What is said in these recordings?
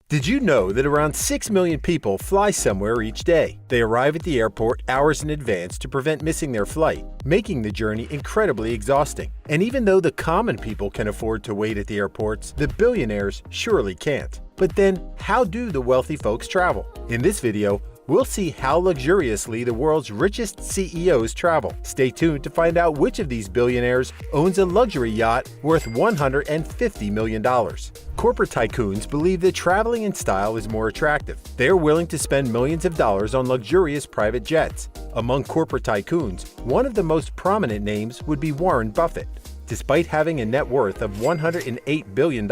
Did you know that around 6 million people fly somewhere each day? They arrive at the airport hours in advance to prevent missing their flight, making the journey incredibly exhausting. And even though the common people can afford to wait at the airports, the billionaires surely can't. But then, how do the wealthy folks travel? In this video, we'll see how luxuriously the world's richest CEOs travel. Stay tuned to find out which of these billionaires owns a luxury yacht worth $150 million. Corporate tycoons believe that traveling in style is more attractive. They are willing to spend millions of dollars on luxurious private jets. Among corporate tycoons, one of the most prominent names would be Warren Buffett. Despite having a net worth of $108 billion,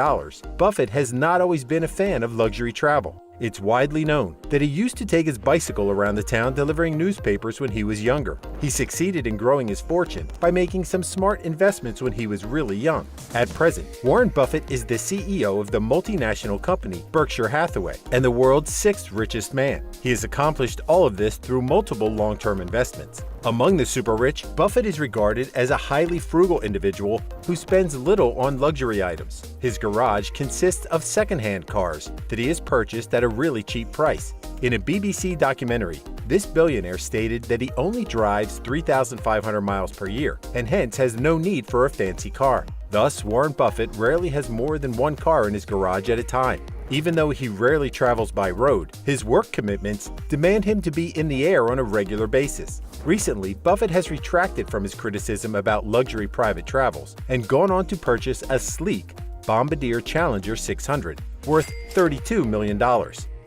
Buffett has not always been a fan of luxury travel. It's widely known that he used to take his bicycle around the town delivering newspapers when he was younger. He succeeded in growing his fortune by making some smart investments when he was really young. At present, Warren Buffett is the CEO of the multinational company Berkshire Hathaway and the world's sixth richest man. He has accomplished all of this through multiple long-term investments. Among the super rich, Buffett is regarded as a highly frugal individual who spends little on luxury items. His garage consists of second-hand cars that he has purchased at a really cheap price. In a BBC documentary, this billionaire stated that he only drives 3,500 miles per year and hence has no need for a fancy car. Thus, Warren Buffett rarely has more than one car in his garage at a time. Even though he rarely travels by road, his work commitments demand him to be in the air on a regular basis. Recently, Buffett has retracted from his criticism about luxury private travels and gone on to purchase a sleek Bombardier Challenger 600 worth $32 million.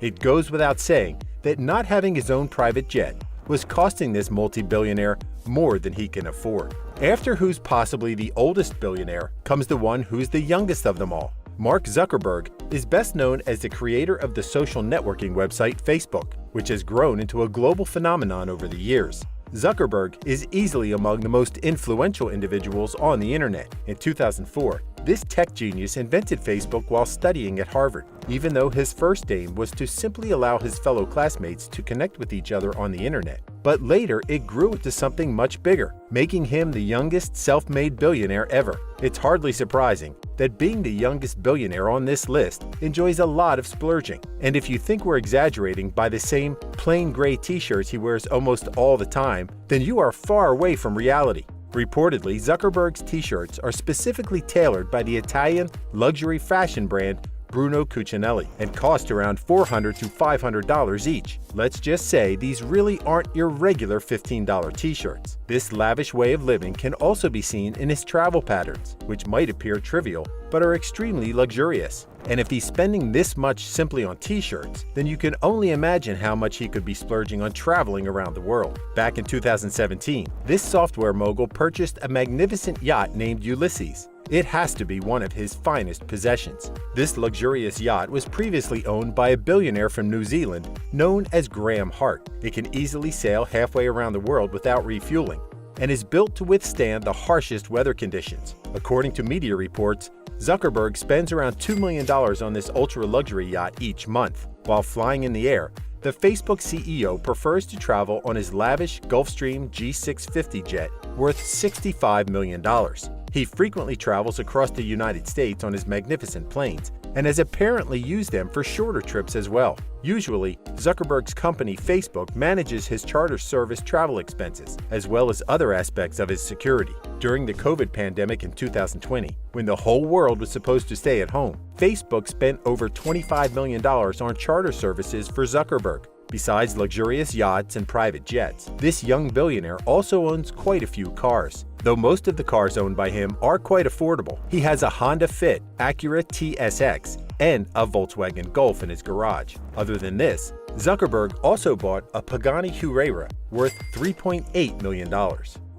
It goes without saying that not having his own private jet was costing this multi-billionaire more than he can afford. After who's possibly the oldest billionaire comes the one who's the youngest of them all. Mark Zuckerberg is best known as the creator of the social networking website Facebook, which has grown into a global phenomenon over the years. Zuckerberg is easily among the most influential individuals on the internet. In 2004, this tech genius invented Facebook while studying at Harvard, even though his first aim was to simply allow his fellow classmates to connect with each other on the internet. But later, it grew into something much bigger, making him the youngest self-made billionaire ever. It's hardly surprising that being the youngest billionaire on this list enjoys a lot of splurging. And if you think we're exaggerating by the same plain gray t-shirts he wears almost all the time, then you are far away from reality. Reportedly, Zuckerberg's t-shirts are specifically tailored by the Italian luxury fashion brand Bruno Cucinelli and cost around $400 to $500 each. Let's just say these really aren't your regular $15 t-shirts. This lavish way of living can also be seen in his travel patterns, which might appear trivial but are extremely luxurious. And if he's spending this much simply on t-shirts, then you can only imagine how much he could be splurging on traveling around the world. Back in 2017, this software mogul purchased a magnificent yacht named Ulysses. It has to be one of his finest possessions. This luxurious yacht was previously owned by a billionaire from New Zealand known as Graham Hart. It can easily sail halfway around the world without refueling and is built to withstand the harshest weather conditions. According to media reports, Zuckerberg spends around $2 million on this ultra-luxury yacht each month. While flying in the air, the Facebook CEO prefers to travel on his lavish Gulfstream G650 jet worth $65 million. He frequently travels across the United States on his magnificent planes and has apparently used them for shorter trips as well. Usually, Zuckerberg's company Facebook manages his charter service travel expenses, as well as other aspects of his security. During the COVID pandemic in 2020, when the whole world was supposed to stay at home, Facebook spent over $25 million on charter services for Zuckerberg. Besides luxurious yachts and private jets, this young billionaire also owns quite a few cars. Though most of the cars owned by him are quite affordable, he has a Honda Fit Acura TSX and a Volkswagen Golf in his garage. Other than this, Zuckerberg also bought a Pagani Huayra worth $3.8 million.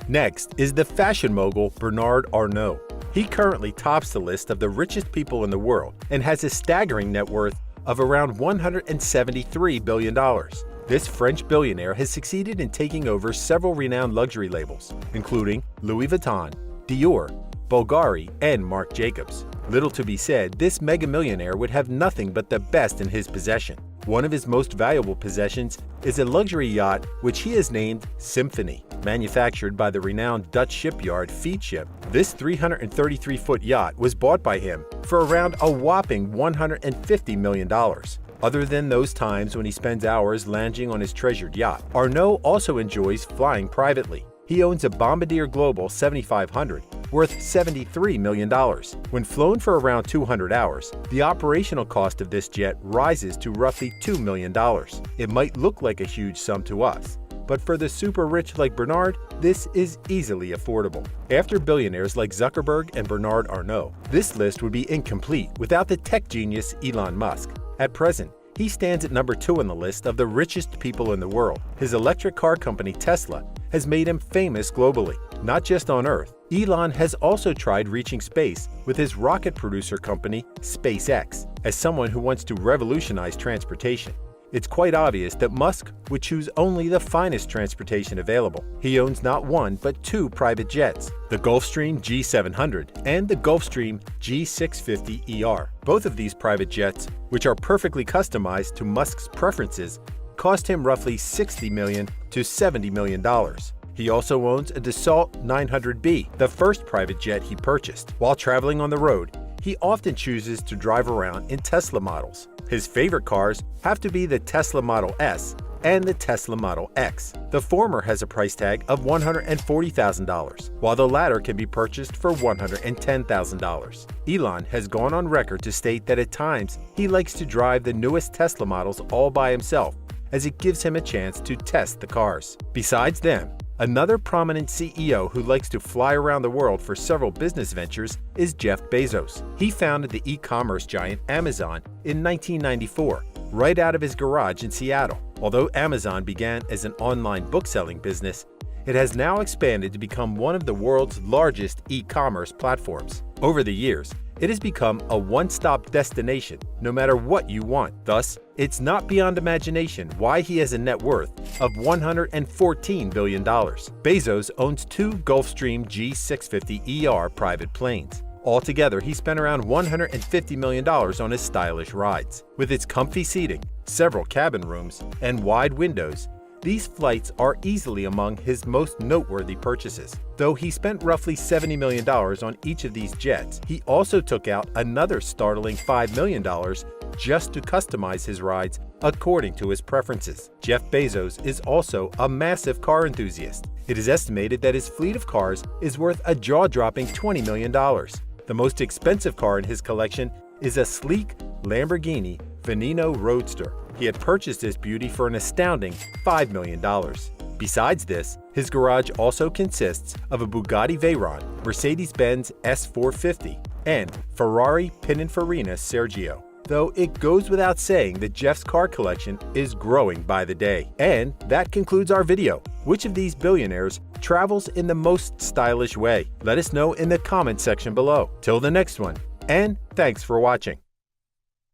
Next is the fashion mogul Bernard Arnault. He currently tops the list of the richest people in the world and has a staggering net worth of around $173 billion. This French billionaire has succeeded in taking over several renowned luxury labels, including Louis Vuitton, Dior, Bulgari, and Marc Jacobs. Little to be said, this mega millionaire would have nothing but the best in his possession. One of his most valuable possessions is a luxury yacht which he has named Symphony. Manufactured by the renowned Dutch shipyard Feedship, this 333-foot yacht was bought by him for around a whopping $150 million. Other than those times when he spends hours lounging on his treasured yacht, Arnault also enjoys flying privately. He owns a Bombardier Global 7500 worth $73 million. When flown for around 200 hours, the operational cost of this jet rises to roughly $2 million. It might look like a huge sum to us, but for the super rich like Bernard, this is easily affordable. After billionaires like Zuckerberg and Bernard Arnault, this list would be incomplete without the tech genius Elon Musk. At present, he stands at number 2 on the list of the richest people in the world. His electric car company Tesla has made him famous globally, not just on Earth. Elon has also tried reaching space with his rocket producer company SpaceX. As someone who wants to revolutionize transportation, it's quite obvious that Musk would choose only the finest transportation available. He owns not one but 2 private jets, the Gulfstream G700 and the Gulfstream G650ER. Both of these private jets, which are perfectly customized to Musk's preferences, cost him roughly $60 million to $70 million. He also owns a Dassault 900B, the first private jet he purchased. While traveling on the road, he often chooses to drive around in Tesla models. His favorite cars have to be the Tesla Model S and the Tesla Model X. The former has a price tag of $140,000, while the latter can be purchased for $110,000. Elon has gone on record to state that at times he likes to drive the newest Tesla models all by himself, as it gives him a chance to test the cars. Besides them, another prominent CEO who likes to fly around the world for several business ventures is Jeff Bezos. He founded the e-commerce giant Amazon in 1994, right out of his garage in Seattle. Although Amazon began as an online book-selling business, it has now expanded to become one of the world's largest e-commerce platforms. Over the years, it has become a one-stop destination no matter what you want. Thus, it's not beyond imagination why he has a net worth of $114 billion. Bezos owns 2 Gulfstream G650ER private planes. Altogether, he spent around $150 million on his stylish rides. With its comfy seating, several cabin rooms, and wide windows, these flights are easily among his most noteworthy purchases. Though he spent roughly $70 million on each of these jets, he also took out another startling $5 million just to customize his rides according to his preferences. Jeff Bezos is also a massive car enthusiast. It is estimated that his fleet of cars is worth a jaw-dropping $20 million. The most expensive car in his collection is a sleek Lamborghini Veneno Roadster. He had purchased this beauty for an astounding $5 million. Besides this, his garage also consists of a Bugatti Veyron, Mercedes-Benz S450, and Ferrari Pininfarina Sergio. Though it goes without saying that Jeff's car collection is growing by the day. And that concludes our video. Which of these billionaires travels in the most stylish way? Let us know in the comment section below. Till the next one, and thanks for watching.